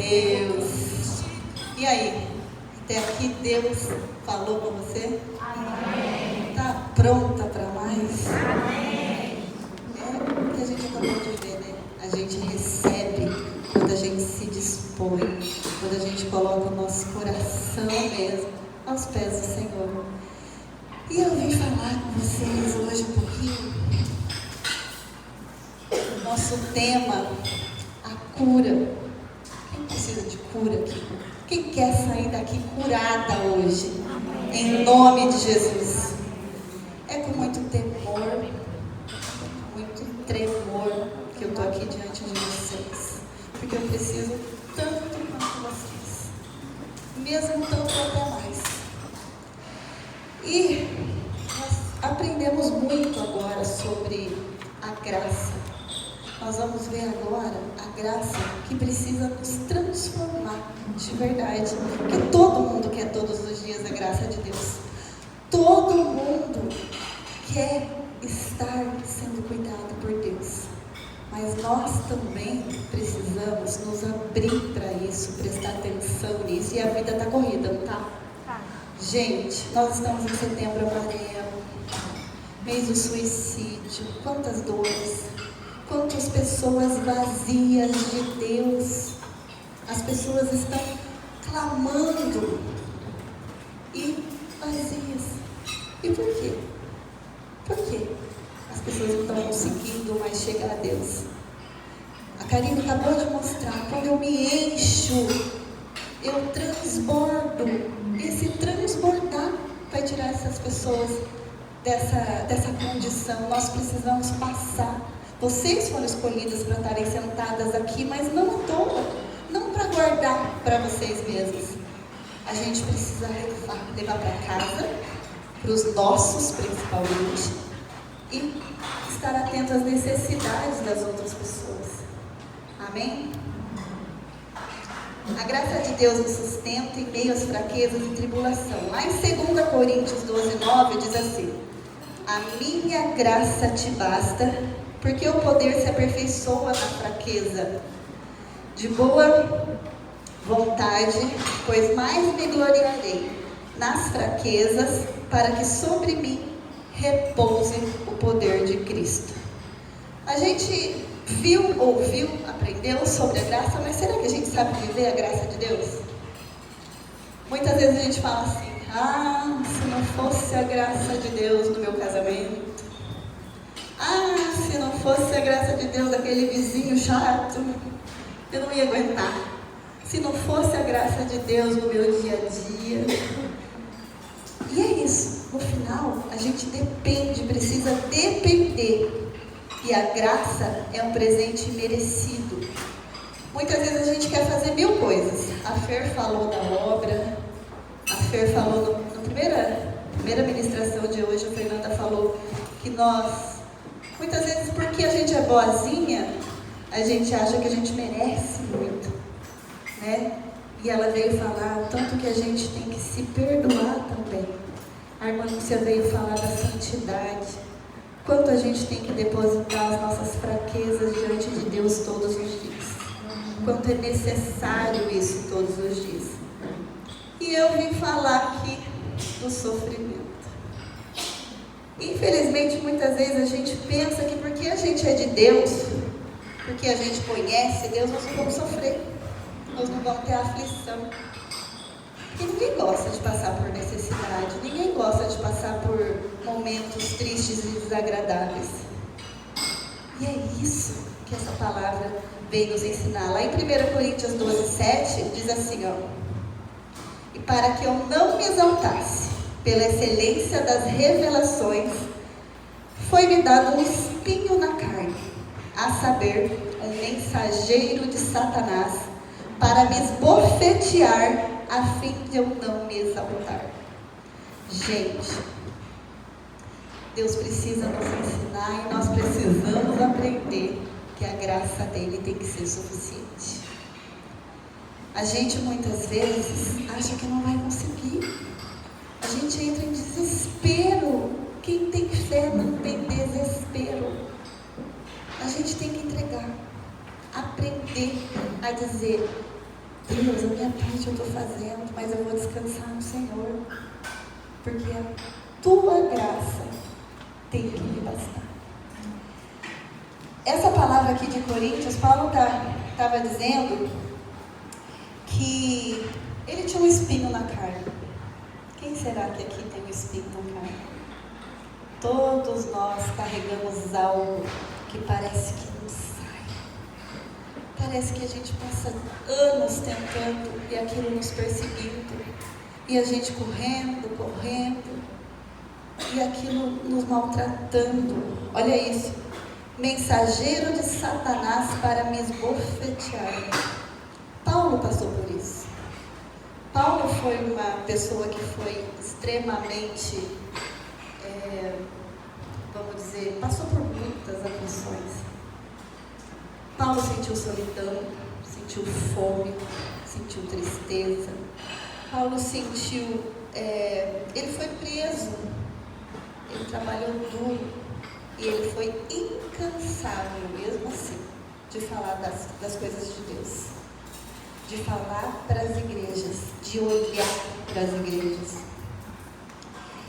Deus! E aí? Até aqui Deus falou com você? Amém. Está pronta para mais? Amém. É o que a gente acabou de ver, né? A gente recebe quando a gente se dispõe, quando a gente coloca o nosso coração mesmo aos pés do Senhor. E eu vim falar com vocês hoje um pouquinho. O nosso tema, a cura. Quem precisa de cura aqui? Quem quer sair daqui curada hoje? Em nome de Jesus. É com muito temor, muito tremor que eu estou aqui diante de vocês. Porque eu preciso tanto quanto vocês. Mesmo tanto ou até mais. E nós aprendemos muito agora sobre a graça. Nós vamos ver agora a graça que precisa nos transformar de verdade. Porque todo mundo quer todos os dias a graça de Deus. Todo mundo quer estar sendo cuidado por Deus. Mas nós também precisamos nos abrir para isso, prestar atenção nisso. E a vida está corrida, não está? Gente, nós estamos em setembro amarelo, mês do suicídio, quantas dores, quantas pessoas vazias de Deus. As pessoas estão clamando e vazias. E por quê? Por quê? As pessoas não estão conseguindo mais chegar a Deus. A Karine acabou de mostrar, quando eu me encho, eu transbordo. Esse transbordar vai tirar essas pessoas dessa condição. Nós precisamos passar. Vocês foram escolhidas para estarem sentadas aqui, mas não à toa, não para guardar para vocês mesmos. A gente precisa levar para casa, para os nossos principalmente, e estar atento às necessidades das outras pessoas. Amém? A graça de Deus nos sustenta em meio às fraquezas e tribulação. Lá em 2 Coríntios 12:9 diz assim: a minha graça te basta, porque o poder se aperfeiçoa na fraqueza. De boa vontade, pois mais me gloriarei nas fraquezas, para que sobre mim repouse o poder de Cristo. A gente viu, ouviu, aprendeu sobre a graça, mas será que a gente sabe viver a graça de Deus? Muitas vezes a gente fala assim: ah, se não fosse a graça de Deus no meu casamento, ah, se não fosse a graça de Deus daquele vizinho chato, eu não ia aguentar. Se não fosse a graça de Deus no meu dia a dia. E é isso, no final a gente depende, precisa depender. E a graça é um presente merecido. Muitas vezes a gente quer fazer 1000 coisas. A Fer falou da obra, a Fer falou na primeira ministração de hoje, a Fernanda falou que nós, muitas vezes porque a gente é boazinha, a gente acha que a gente merece muito, né? E ela veio falar o tanto que a gente tem que se perdoar também. A irmã Lúcia veio falar da santidade. Quanto a gente tem que depositar as nossas fraquezas diante de Deus todos os dias. Quanto é necessário isso todos os dias. E eu vim falar aqui do sofrimento. Infelizmente, muitas vezes a gente pensa que porque a gente é de Deus, porque a gente conhece Deus, nós não vamos sofrer. Nós não vamos ter aflição. Porque ninguém gosta de passar por necessidade, ninguém gosta de passar por momentos tristes e desagradáveis. E é isso que essa palavra veio nos ensinar. Lá em 1 Coríntios 12:7 diz assim, ó: e para que eu não me exaltasse pela excelência das revelações, foi-me dado um espinho na carne, a saber, um mensageiro de Satanás, para me esbofetear, a fim de eu não me exaltar. Gente, Deus precisa nos ensinar e nós precisamos aprender que a graça dele tem que ser suficiente. A gente muitas vezes acha que não vai conseguir. A gente entra em desespero. Quem tem fé não tem desespero. A gente tem que entregar, aprender a dizer: Deus, a minha parte eu estou fazendo, mas eu vou descansar no Senhor, porque a tua graça tem que me bastar. Essa palavra aqui de Coríntios, Paulo estava dizendo que ele tinha um espinho na carne. Quem será que aqui tem um espinho na carne? Todos nós carregamos algo que parece que não sai. Parece que a gente passa anos tentando e aquilo nos perseguindo. E a gente correndo, e aquilo nos maltratando. Olha isso. Mensageiro de Satanás para me esbofetear. Paulo passou por isso. Paulo foi uma pessoa que foi extremamente, vamos dizer, passou por muitas aflições. Paulo sentiu solidão, sentiu fome, sentiu tristeza. Paulo sentiu, ele foi preso, ele trabalhou duro e ele foi incansável mesmo assim de falar das coisas de Deus, de falar para as igrejas, de olhar para as igrejas.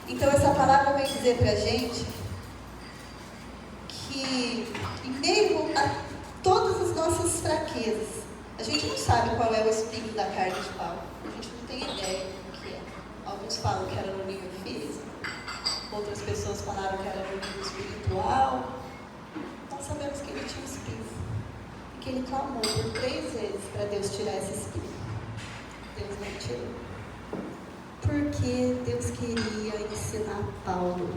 Então essa palavra vem dizer para a gente que em meio a todas as nossas fraquezas, a gente não sabe qual é o espinho da carne de Paulo, a gente não tem ideia do que é. Alguns falam que era no nível físico, outras pessoas falaram que era no nível espiritual. Nós sabemos que ele tinha um espinho e que ele clamou por 3 vezes para Deus tirar esse espinho. Deus não tirou, porque Deus queria ensinar Paulo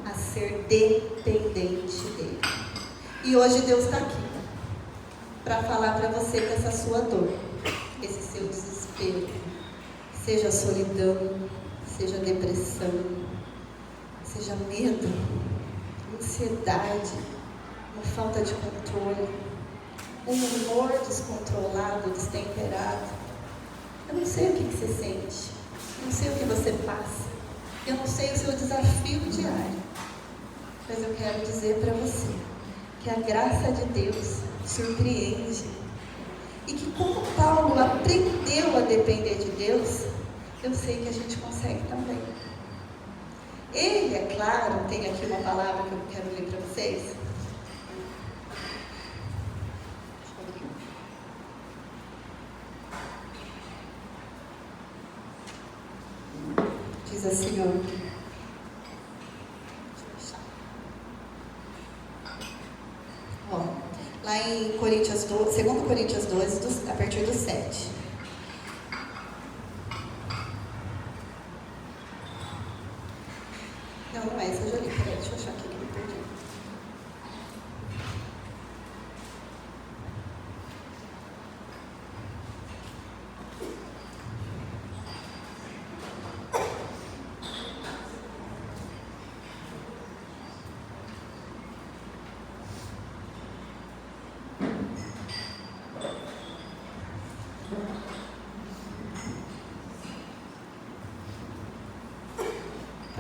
a ser dependente dele. E hoje Deus está aqui para falar para você que essa sua dor, esse seu desespero, seja solidão, seja depressão, seja medo, ansiedade, uma falta de controle, um humor descontrolado, destemperado. Eu não sei o que você sente, eu não sei o que você passa, eu não sei o seu desafio diário, mas eu quero dizer para você que a graça de Deus surpreende e que como Paulo aprendeu a depender de Deus, eu sei que a gente consegue também. Ele, é claro, tem aqui uma palavra que eu quero ler para vocês. Diz assim, ó, lá em Coríntios 12, 2 Coríntios 12, a partir do 7. Não é essa, eu já li, peraí, deixa eu achar aqui que eu me perdi.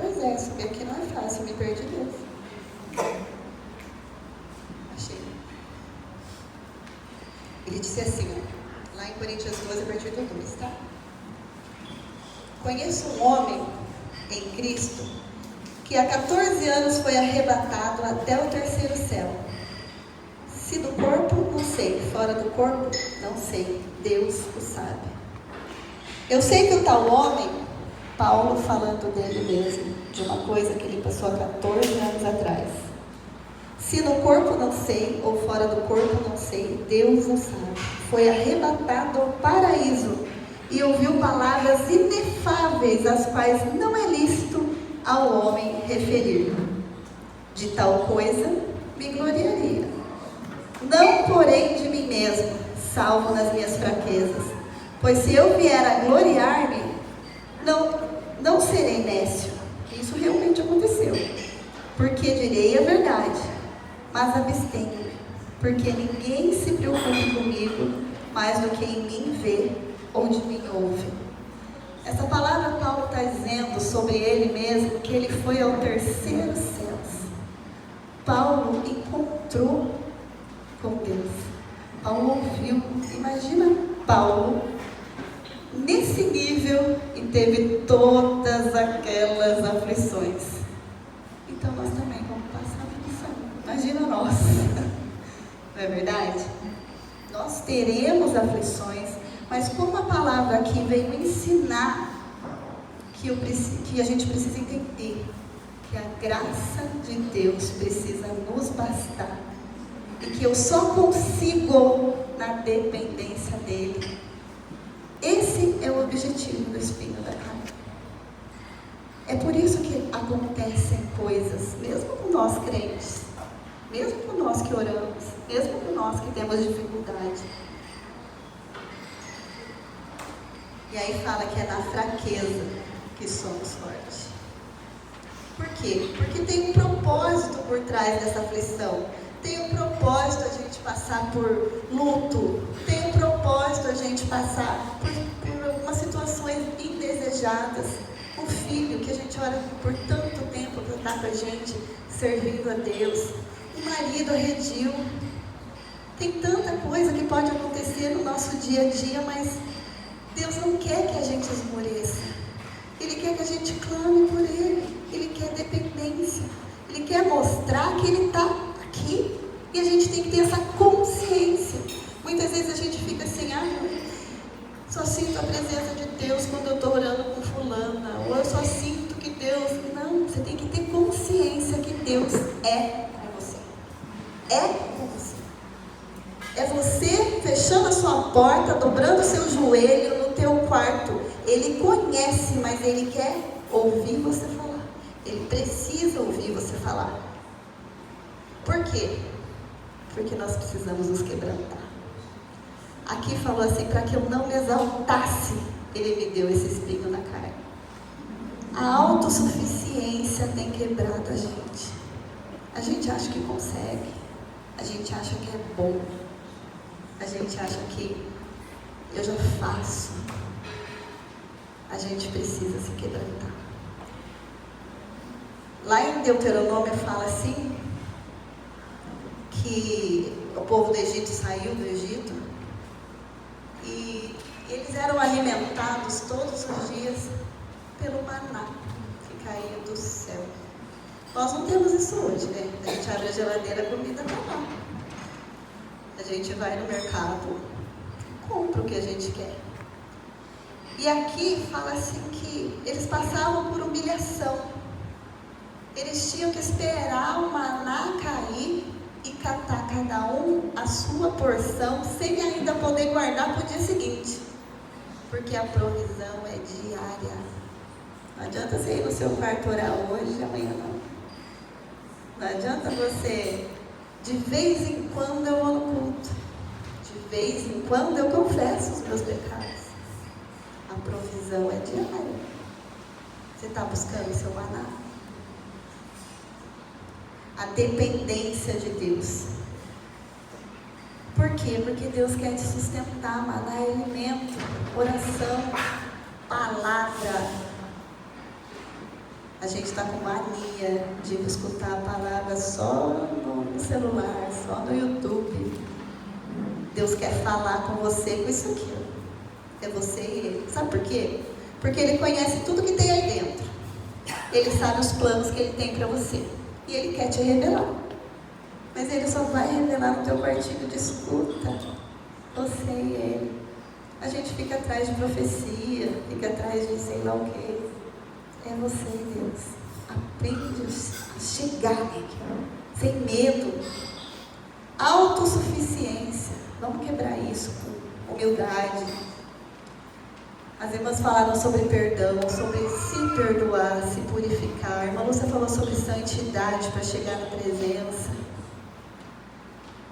Pois é, subir aqui não é fácil, me perdi mesmo. Achei. Ele disse assim, ó, lá em Coríntios 12, a partir do 2, tá? Conheço um homem em Cristo que há 14 anos foi arrebatado até o 3º céu. Se do corpo, não sei, fora do corpo, não sei, Deus o sabe. Eu sei que o tal homem, Paulo falando dele mesmo, de uma coisa que ele passou há 14 anos atrás. Se no corpo não sei, ou fora do corpo não sei, Deus o sabe. Foi arrebatado ao paraíso e ouviu palavras inefáveis, as quais não é lícito ao homem referir. De tal coisa me gloriaria. Não, porém, de mim mesmo, salvo nas minhas fraquezas. Pois se eu vier a gloriar-me, não serei nécio. Isso realmente aconteceu. Porque direi a verdade, mas abstenho, porque ninguém se preocupe comigo mais do que em mim vê ou de mim ouve. Essa palavra Paulo está dizendo sobre ele mesmo que ele foi ao 3º céu. Paulo encontrou com Deus. Paulo ouviu. Imagina Paulo nesse nível e teve todas aquelas aflições. Então nós também vamos passar aflição. Imagina nós. Não é verdade? Nós teremos aflições, mas como a palavra aqui veio ensinar que a gente precisa entender que a graça de Deus precisa nos bastar e que eu só consigo na dependência dele. Esse é o objetivo do espinho da carne. É por isso que acontecem coisas, mesmo com nós crentes, mesmo com nós que oramos, mesmo com nós que temos dificuldade. E aí fala que é na fraqueza que somos fortes. Por quê? Porque tem um propósito por trás dessa aflição. Tem um propósito a gente passar por luto. Tem um propósito a gente passar por algumas situações indesejadas. Um filho que a gente ora por tanto tempo para estar com a gente, servindo a Deus. Um marido arredio. Tem tanta coisa que pode acontecer no nosso dia a dia, mas Deus não quer que a gente esmoreça. Ele quer que a gente clame por Ele. Ele quer dependência. Ele quer mostrar que Ele está aqui. E a gente tem que ter essa consciência. Muitas vezes a gente fica assim, só sinto a presença de Deus quando eu estou orando com fulana. Ou eu só sinto que Deus... Não, você tem que ter consciência que Deus é com você. É com você. É você fechando a sua porta, dobrando o seu joelho no teu quarto. Ele conhece, mas Ele quer ouvir você falar. Ele precisa ouvir você falar. Por quê? Porque nós precisamos nos quebrantar. Aqui falou assim, para que eu não me exaltasse, Ele me deu esse espinho na carne. A autossuficiência tem quebrado a gente. A gente acha que consegue. A gente acha que é bom. A gente acha que eu já faço. A gente precisa se quebrantar. Lá em Deuteronômio fala assim, que o povo do Egito saiu do Egito e eles eram alimentados todos os dias pelo maná que caía do céu. Nós não temos isso hoje, né? A gente abre a geladeira, a comida está lá. A gente vai no mercado, compra o que a gente quer. E aqui fala assim que eles passavam por humilhação. Eles tinham que esperar o maná cair e catar cada um a sua porção, sem ainda poder guardar para o dia seguinte. Porque a provisão é diária. Não adianta você ir no seu quarto orar hoje, amanhã não. Não adianta você, de vez em quando eu vou no culto. De vez em quando eu confesso os meus pecados. A provisão é diária. Você está buscando o seu maná? A dependência de Deus. Por quê? Porque Deus quer te sustentar. Maná é alimento, oração, palavra. A gente está com mania de escutar a palavra só no celular, só no YouTube. Deus quer falar com você com isso aqui. É você e Ele. Sabe por quê? Porque Ele conhece tudo que tem aí dentro. Ele sabe os planos que Ele tem para você. E Ele quer te revelar. Mas Ele só vai revelar no teu quartinho de escuta. Você e Ele. A gente fica atrás de profecia, fica atrás de sei lá o quê. É você e Deus. Aprende a chegar nele. Sem medo. Autossuficiência. Vamos quebrar isso com humildade. As irmãs falaram sobre perdão, sobre se perdoar, se purificar. A irmã Lúcia falou sobre santidade para chegar na presença.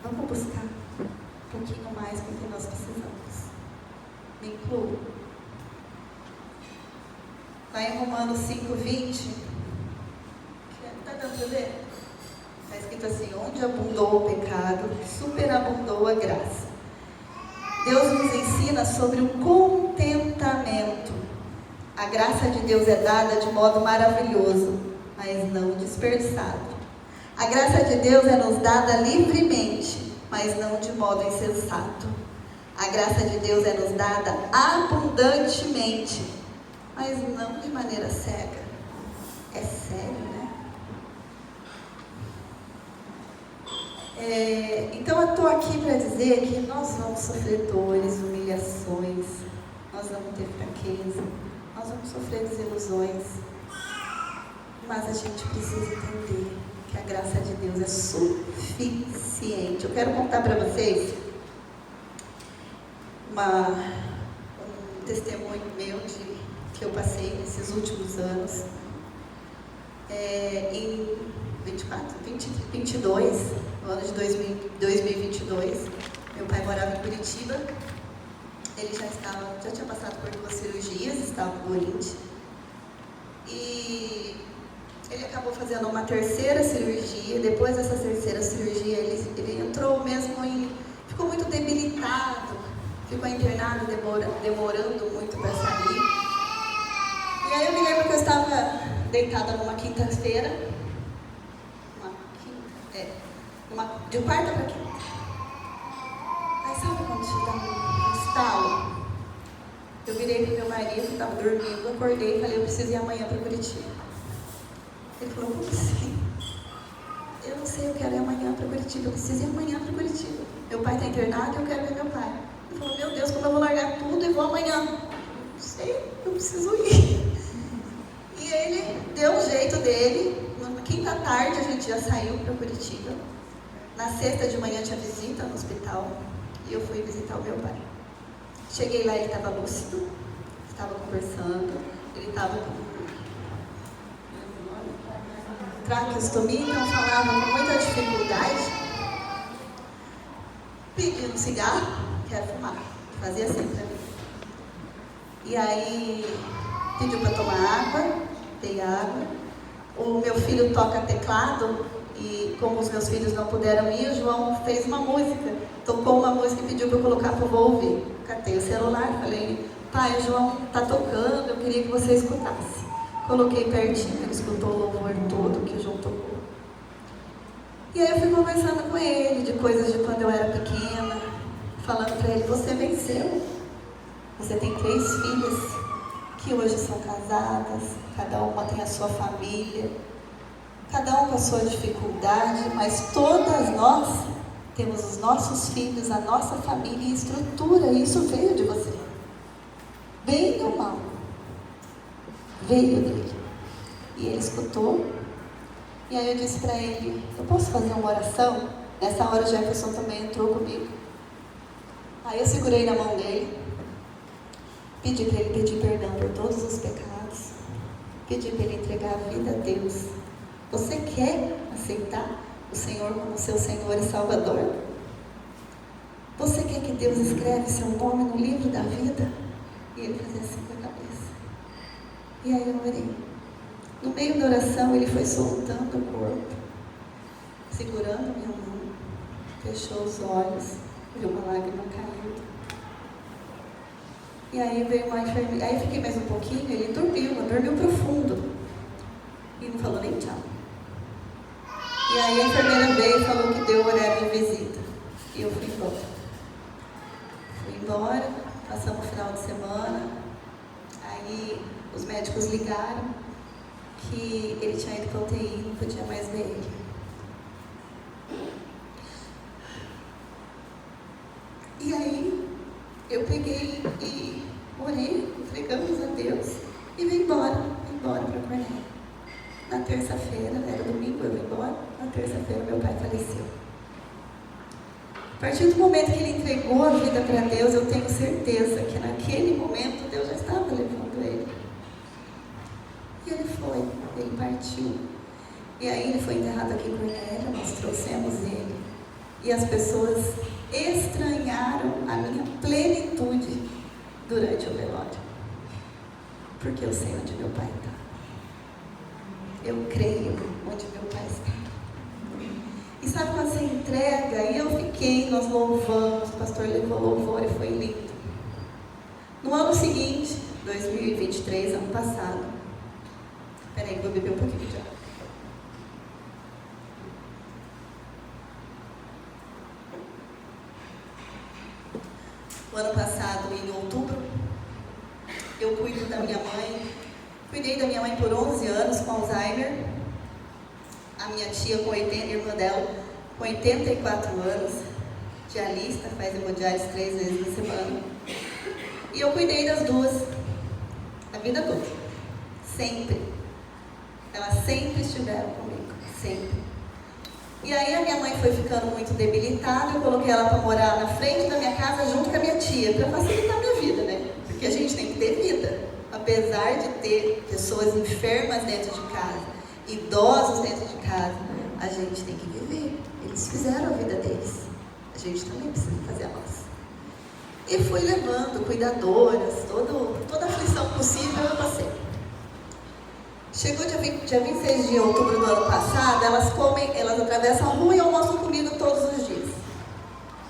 Vamos buscar um pouquinho mais do que nós precisamos. Me incluo. Lá em Romanos 5:20, está dando para ver? Está escrito assim, onde abundou o pecado, superabundou a graça. Deus nos ensina sobre o contentamento. A graça de Deus é dada de modo maravilhoso, mas não desperdiçado. A graça de Deus é nos dada livremente, mas não de modo insensato. A graça de Deus é nos dada abundantemente, mas não de maneira cega. É sério, né? Então eu estou aqui para dizer que nós vamos sofrer dores, humilhações, nós vamos ter fraqueza, nós vamos sofrer desilusões, mas a gente precisa entender que a graça de Deus é suficiente. Eu quero contar para vocês um testemunho meu que eu passei nesses últimos anos. Em 22, no ano de 2022, meu pai morava em Curitiba. Ele já tinha passado por 2 cirurgias, estava doente. E ele acabou fazendo uma 3ª cirurgia. Depois dessa 3ª cirurgia, ele entrou mesmo ficou muito debilitado, ficou internado, demorando muito para sair. E aí eu me lembro que eu estava deitada numa quinta-feira, de quarta para quinta. Aí sabe quando te dá um estalo? Eu virei pro meu marido, estava dormindo, acordei e falei, eu preciso ir amanhã para Curitiba. Ele falou, como assim? Eu não sei, eu quero ir amanhã para Curitiba, eu preciso ir amanhã para Curitiba. Meu pai está internado e eu quero ver meu pai. Ele falou, meu Deus, como eu vou largar tudo e vou amanhã? Não sei, eu preciso ir. E ele deu um jeito dele. Na quinta tarde a gente já saiu para Curitiba. Na sexta de manhã tinha visita no hospital e eu fui visitar o meu pai. Cheguei lá, ele estava lúcido, estava conversando, ele estava com traqueostomia, então falava com muita dificuldade. Pedi um cigarro, quero fumar, fazia assim para mim. E aí pediu para tomar água, dei água. O meu filho toca teclado e como os meus filhos não puderam ir, o João fez uma música, tocou uma música e pediu para eu colocar para eu ouvir. Catei o celular, falei, pai, o João está tocando, eu queria que você escutasse. Coloquei pertinho, ele escutou o louvor todo que o João tocou. E aí eu fui conversando com ele de coisas de quando eu era pequena, falando para ele, você venceu. Você tem 3 filhas que hoje são casadas, cada uma tem a sua família, cada um com a sua dificuldade, mas todas nós temos os nossos filhos, a nossa família e estrutura, e isso veio de você. Bem ou mal? Veio dele. E ele escutou. E aí eu disse para ele, eu posso fazer uma oração? Nessa hora o Jefferson também entrou comigo. Aí eu segurei na mão dele, pedi para ele pedir perdão por todos os pecados, pedi para ele entregar a vida a Deus. Você quer aceitar o Senhor como seu Senhor e Salvador? Você quer que Deus escreve seu nome no livro da vida? E ele fazia assim com a cabeça. E aí eu orei. No meio da oração ele foi soltando o corpo, segurando minha mão, fechou os olhos, viu uma lágrima caindo. E aí veio uma enfermeira, aí fiquei mais um pouquinho, ele dormiu profundo. E não falou nem tchau. E aí a enfermeira veio e falou que deu o horário de visita. E eu fui embora. Passamos o final de semana. Aí os médicos ligaram que ele tinha ido para a UTI, não podia mais ver ele. E aí eu peguei e orei, entregamos a Deus e vim embora para Cornélia. Na terça-feira, era domingo, eu vim embora. Na terça-feira, meu pai faleceu. A partir do momento que ele entregou a vida para Deus, eu tenho certeza que naquele momento Deus já estava levando ele. E ele partiu. E aí ele foi enterrado aqui em Cornélia, nós trouxemos ele. E as pessoas estranharam a minha plenitude durante o velório. Porque eu sei onde meu pai está. Eu creio onde meu pai está. E sabe quando você entrega? E eu fiquei, nós louvamos, o pastor levou louvor e foi lindo. No ano seguinte, 2023, ano passado, peraí, vou beber um pouquinho de água. o ano passado, em outubro, eu cuido da minha mãe. Cuidei da minha mãe por 11 anos com Alzheimer. A minha tia, irmã dela, com 84 anos, dialista, faz hemodiálise 3 vezes na semana. E eu cuidei das duas a vida toda. Sempre. Elas sempre estiveram comigo. Sempre. E aí a minha mãe foi ficando muito debilitada, eu coloquei ela para morar na frente da minha casa junto com a minha tia, para facilitar a minha vida, né? Porque a gente tem que ter vida. Apesar de ter pessoas enfermas dentro de casa, idosos dentro de casa, a gente tem que viver. Eles fizeram a vida deles. A gente também precisa fazer a nossa. E fui levando cuidadoras, toda a aflição possível eu passei. Chegou dia 26 de outubro do ano passado, elas atravessam a rua e almoçam comigo todos os dias.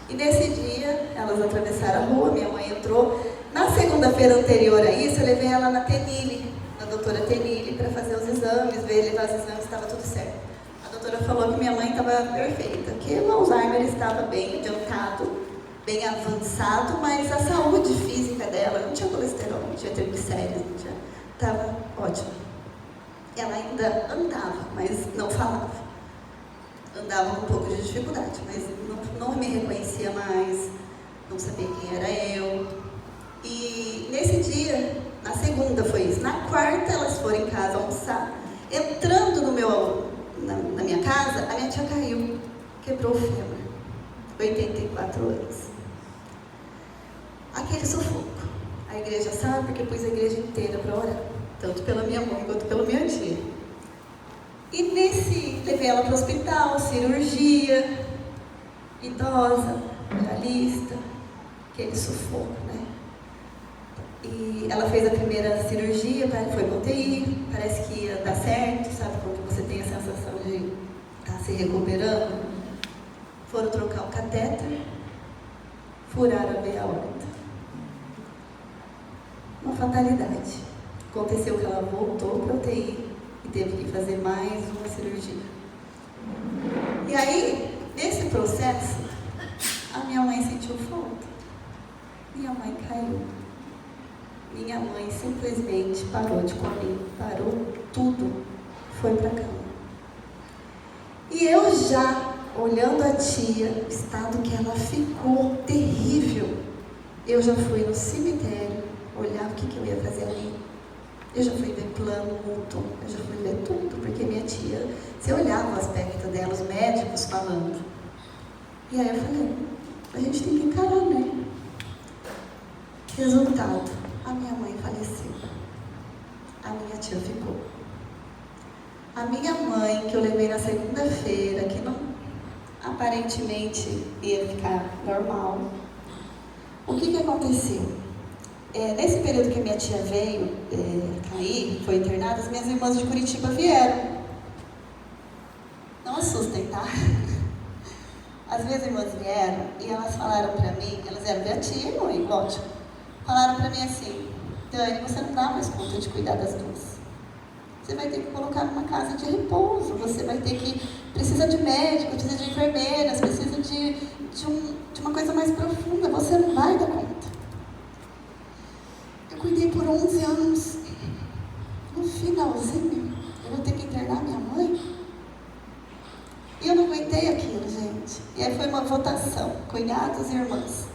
E nesse dia, elas atravessaram a rua, minha mãe entrou. Na segunda-feira anterior a isso, eu levei ela na Tenille, na doutora Tenille, para fazer os exames, levar os exames, estava tudo certo. A doutora falou que minha mãe estava perfeita, que o Alzheimer estava bem adiantado, bem avançado, mas a saúde física dela, não tinha colesterol, não tinha triglicéridos, estava ótima. Ela ainda andava, mas não falava. Andava com um pouco de dificuldade, mas não me reconhecia mais, não sabia quem era eu. E nesse dia, na segunda foi isso, na quarta elas foram em casa almoçar. Entrando na minha casa, a minha tia caiu, quebrou o fêmur, 84 anos. Aquele sufoco. A igreja sabe porque pus a igreja inteira para orar. Tanto pela minha mãe quanto pela minha tia. E levei ela para o hospital, cirurgia, idosa, dialista, aquele sufoco, né? E ela fez a primeira cirurgia, foi para UTI, parece que ia dar certo, sabe quando você tem a sensação de estar se recuperando? Foram trocar o catéter, furaram a veia aorta. Uma fatalidade. Aconteceu que ela voltou para a UTI e teve que fazer mais uma cirurgia. E aí, nesse processo, a minha mãe sentiu falta. Minha mãe caiu. Minha mãe simplesmente parou de comer, parou tudo, foi para a cama. E eu já, olhando a tia, o estado que ela ficou terrível, eu já fui no cemitério, olhar o que eu ia fazer ali. Eu já fui ver plano, mútuo, eu já fui ver tudo, porque minha tia, você olhava o aspecto dela, os médicos falando. E aí eu falei, a gente tem que encarar, né? Resultado, a minha mãe faleceu. A minha tia ficou. A minha mãe, que eu levei na segunda-feira, que não aparentemente ia ficar normal. O que aconteceu? Nesse período que a minha tia veio cair, foi internada, as minhas irmãs de Curitiba vieram. Não assustem, tá? As minhas irmãs vieram e elas falaram pra mim, elas eram minha tia e mãe, lógico. Falaram pra mim assim, Dani, você não dá mais conta de cuidar das duas. Você vai ter que colocar numa casa de repouso, você vai ter que... Precisa de médico, precisa de enfermeiras, precisa de uma coisa mais profunda, você não vai dar conta. Eu cuidei por 11 anos. No finalzinho, eu vou ter que internar minha mãe. E eu não aguentei aquilo, gente. E aí foi uma votação, cunhados e irmãs.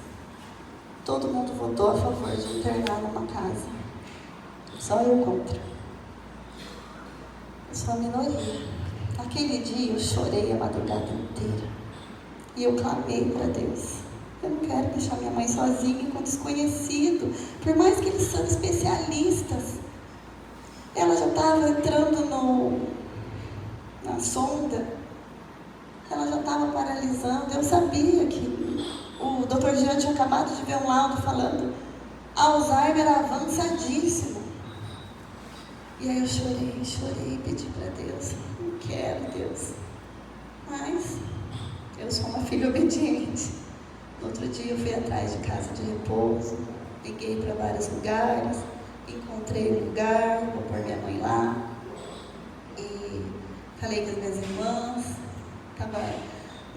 Todo mundo votou a favor de internar numa casa. Só eu contra. Eu sou a minoria. Naquele dia eu chorei a madrugada inteira. E eu clamei para Deus. Eu não quero deixar minha mãe sozinha com desconhecido, por mais que eles são especialistas. Ela já estava entrando na sonda, ela já estava paralisando. Eu sabia que o Dr. Jean tinha acabado de ver um laudo falando Alzheimer avançadíssimo. E aí eu chorei, pedi para Deus, não quero, Deus. Mas eu sou uma filha obediente. No outro dia eu fui atrás de casa de repouso, liguei para vários lugares, encontrei um lugar, vou pôr minha mãe lá. E falei com as minhas irmãs, estava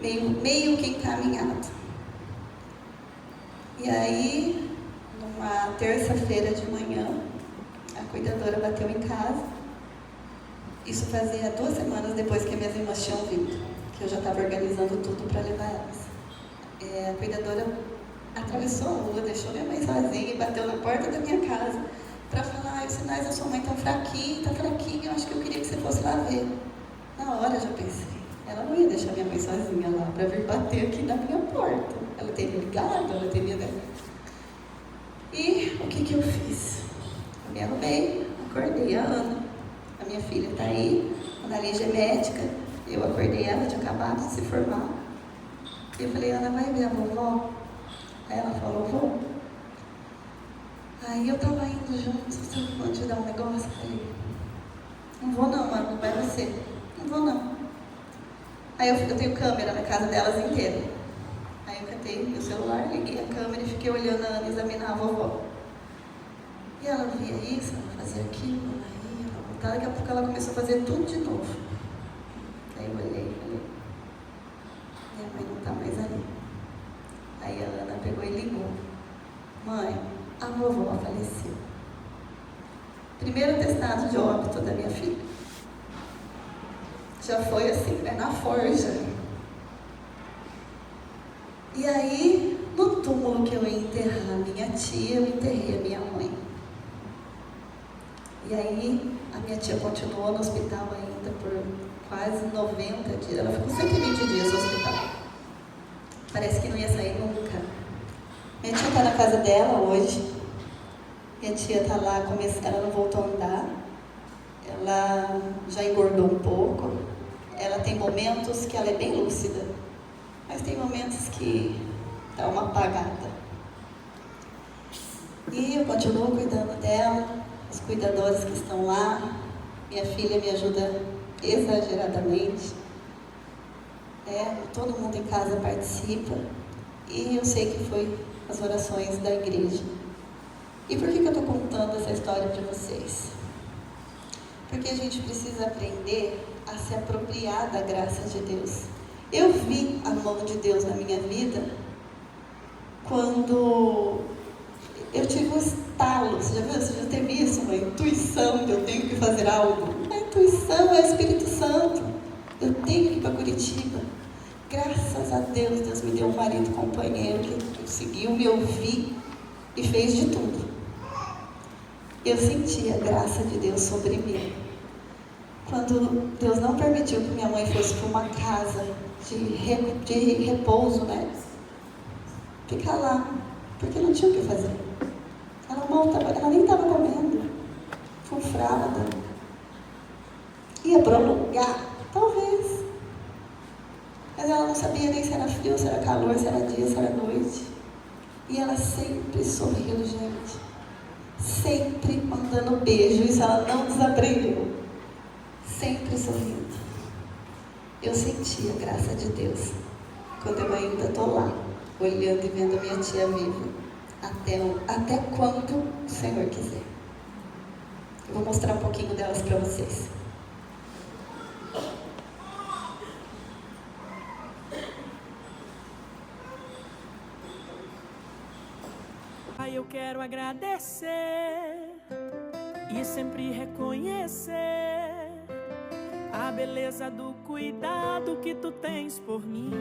meio que encaminhado. E aí, numa terça-feira de manhã, a cuidadora bateu em casa. Isso fazia 2 semanas depois que minhas irmãs tinham vindo, que eu já estava organizando tudo para levar elas. A cuidadora atravessou a rua, deixou minha mãe sozinha e bateu na porta da minha casa para falar: os sinais da sua mãe estão fraquinhos, eu acho que eu queria que você fosse lá ver. Na hora eu já pensei, ela não ia deixar minha mãe sozinha lá para vir bater aqui na minha porta. Ela teria ligado, ela teria... E o que eu fiz? Eu me arrumei, acordei a Ana, a minha filha está aí, a Ana Lígia é médica, eu acordei ela, tinha acabado de se formar. E eu falei: Ana, vai ver a vovó? Aí ela falou: vou. Aí eu estava indo junto, sabe quando te dá um negócio? Eu falei: não vou não, Ana, vai você. Não vou não. Aí eu tenho câmera na casa delas inteira. Aí eu catei meu celular, liguei a câmera e fiquei olhando a Ana examinar a vovó. E ela via isso, ela fazia aquilo, ela ia, ela voltava. Daqui a pouco ela começou a fazer tudo de novo. Aí eu olhei e falei: minha mãe não está mais ali. Aí a Ana pegou e ligou: mãe, a vovó faleceu. Primeiro atestado de óbito da minha filha. Já foi assim, né, na forja. E aí, no túmulo que eu ia enterrar minha tia, eu enterrei a minha mãe. E aí, a minha tia continuou no hospital ainda por quase 90 dias. Ela ficou 120 dias no hospital. Parece que não ia sair nunca. Minha tia está na casa dela hoje. Minha tia está lá, ela não voltou a andar. Ela já engordou um pouco. Ela tem momentos que ela é bem lúcida, mas tem momentos que dá uma apagada. E eu continuo cuidando dela, os cuidadores que estão lá. Minha filha me ajuda exageradamente. Todo mundo em casa participa. E eu sei que foi as orações da igreja. E por que eu estou contando essa história para vocês? Porque a gente precisa aprender a se apropriar da graça de Deus. Eu vi a mão de Deus na minha vida quando eu tive um estalo. Você já viu? Você já teve isso? Uma intuição que eu tenho que fazer algo. A intuição é o Espírito Santo. Eu tenho que ir para Curitiba. Graças a Deus, Deus me deu um marido companheiro que conseguiu me ouvir e fez de tudo. Eu senti a graça de Deus sobre mim. Quando Deus não permitiu que minha mãe fosse para uma casa de repouso, né? Ficar lá, porque não tinha o que fazer. Ela nem estava comendo, frufrada. Ia para um lugar, talvez. Mas ela não sabia nem se era frio, se era calor, se era dia, se era noite. E ela sempre sorriu, gente. Sempre mandando beijo, isso ela não desaprendeu. Sempre sorrindo. Eu senti a graça de Deus quando eu ainda estou lá, olhando e vendo a minha tia viva, até quando o Senhor quiser. Eu vou mostrar um pouquinho delas para vocês. Eu quero agradecer e sempre reconhecer a beleza do cuidado que tu tens por mim.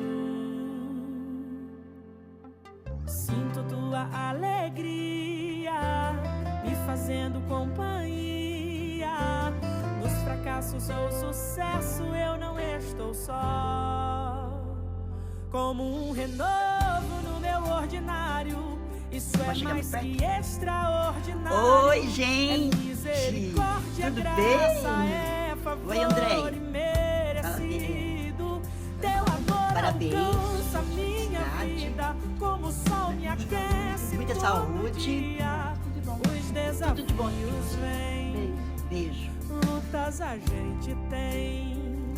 Sinto tua alegria me fazendo companhia. Nos fracassos ou sucesso eu não estou só. Como um renovo no meu ordinário, isso é mais que extraordinário. Oi, gente! Misericórdia, tudo graça, bem? é favor. Oi, André. Merecido. Teu amor Parabéns. alcança minha vida, como o sol me aquece. Muita todo saúde. dia. Os desafios Tudo de bom. vêm, Beijo. lutas a gente tem,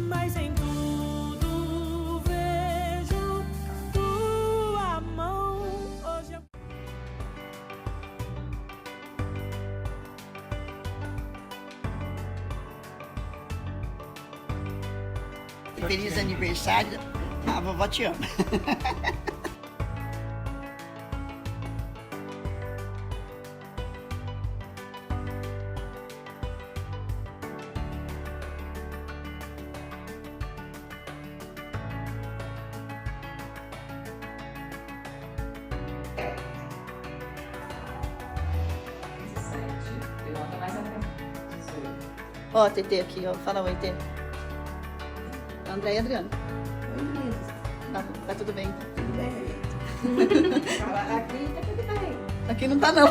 mas em tudo vejo tua mão. Hoje eu... Feliz aniversário. A vovó te ama. Ó, TT aqui, ó. Fala oi, TT. André e Adriano. Oi, meninas. Tá tudo bem. Tudo bem? Fala, aqui tá tudo bem. Aqui não tá, não.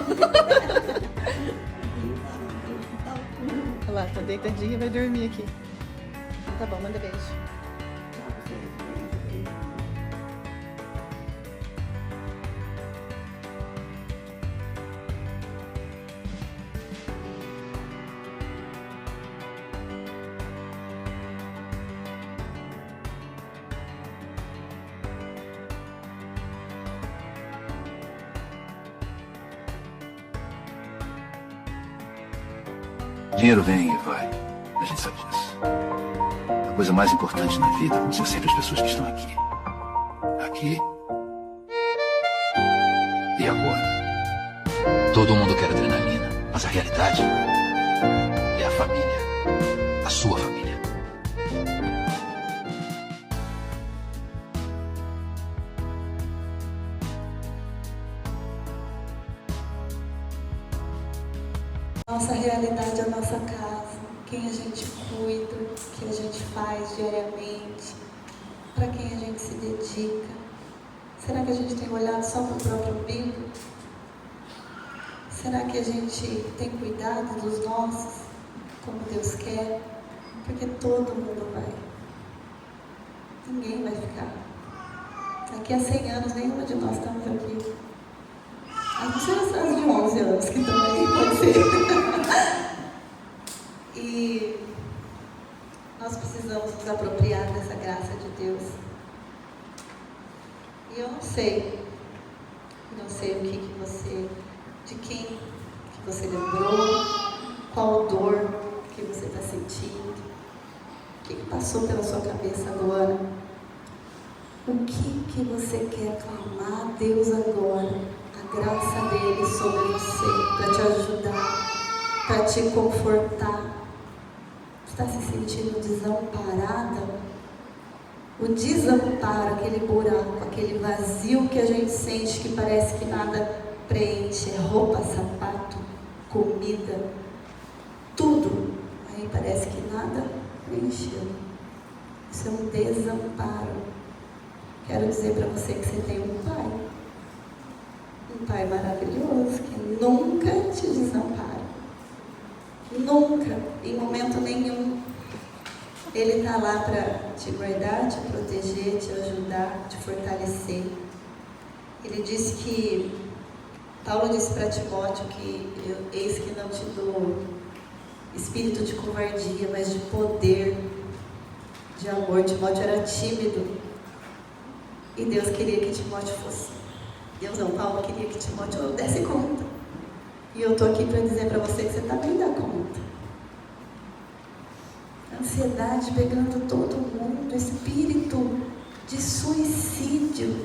Olha lá, tá deitadinha e vai dormir aqui. Então tá bom, manda beijo. Dinheiro vem e vai. A gente sabe disso. A coisa mais importante na vida vão ser sempre as pessoas que estão aqui. Aqui. E agora. Todo mundo quer adrenalina, mas a realidade é a família. A sua família. Nossa realidade é a nossa casa, quem a gente cuida, o que a gente faz diariamente, para quem a gente se dedica. Será que a gente tem olhado só para o próprio umbigo? Será que a gente tem cuidado dos nossos, como Deus quer? Porque todo mundo vai. Ninguém vai ficar. Daqui a 100 anos, nenhuma de nós estamos aqui. A não ser as de 11 anos, que também pode ser. E nós precisamos nos apropriar dessa graça de Deus. E eu não sei o que você, de quem que você lembrou, qual dor que você está sentindo, o que passou pela sua cabeça agora, o que você quer clamar a Deus agora. A graça dele sobre você, para te ajudar, para te confortar. Está se sentindo desamparada? O desamparo, aquele buraco, aquele vazio que a gente sente que parece que nada preenche, é roupa, sapato, comida, tudo. Aí parece que nada preencheu. Isso é um desamparo. Quero dizer para você que você tem um pai maravilhoso, que nunca te desampara. Nunca, em momento nenhum. Ele está lá para te guardar, te proteger, te ajudar, te fortalecer. Ele disse que, Paulo disse para Timóteo que eis que não te dou espírito de covardia, mas de poder, de amor. Timóteo era tímido e Deus queria que Timóteo fosse. Deus não, Paulo queria que Timóteo desse conta. E eu estou aqui para dizer para você que você também dá conta. Ansiedade pegando todo mundo, espírito de suicídio.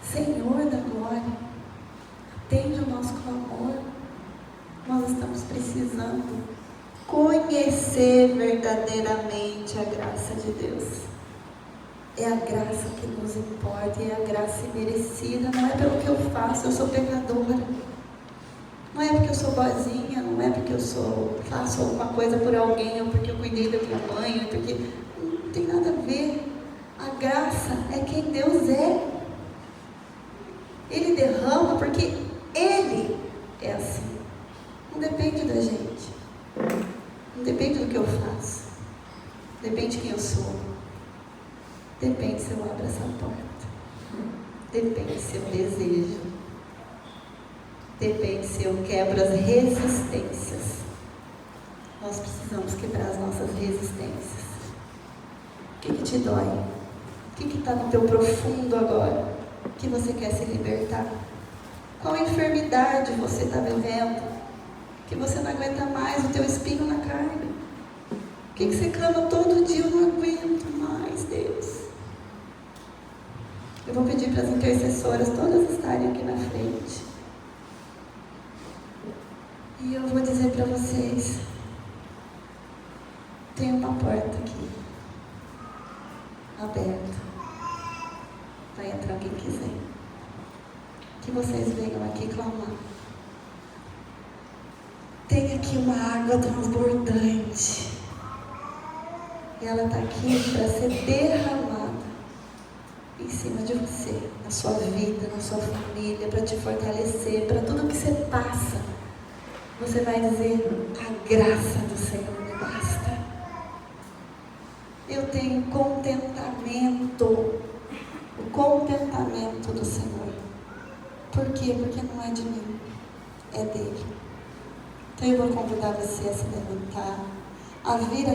Senhor da glória, atende o nosso clamor. Nós estamos precisando conhecer verdadeiramente a graça de Deus. É a graça que nos importa, e é a graça merecida. Não é pelo que eu faço, eu sou pecadora. Não é porque eu sou boazinha, não é porque eu faço alguma coisa por alguém, ou porque eu cuidei da minha mãe, ou porque não tem nada a ver. A graça é quem Deus é. Ele derrama porque Ele é assim. Não depende da gente. Não depende do que eu faço. Depende de quem eu sou. Depende se eu abro essa porta. Depende se eu desejo. Depende se eu quebro as resistências. Nós precisamos quebrar as nossas resistências. O que te dói? O que está no teu profundo agora? Que você quer se libertar? Qual enfermidade você está vivendo? Que você não aguenta mais o teu espinho na carne? O que você clama todo dia? Eu não aguento mais, Deus. Eu vou pedir para as intercessoras todas estarem aqui na frente. E eu vou dizer para vocês, tem uma porta aqui, aberta. Vai entrar quem quiser. Que vocês venham aqui clamar. tem aqui uma água transbordante. E ela está aqui para ser derramada em cima de você, na sua vida, na sua família, para te fortalecer, para tudo que você passa. Você vai dizer: a graça do Senhor me basta. Eu tenho contentamento, o contentamento do Senhor. Por quê? Porque não é de mim, é dele. Então eu vou convidar você a se levantar, a vir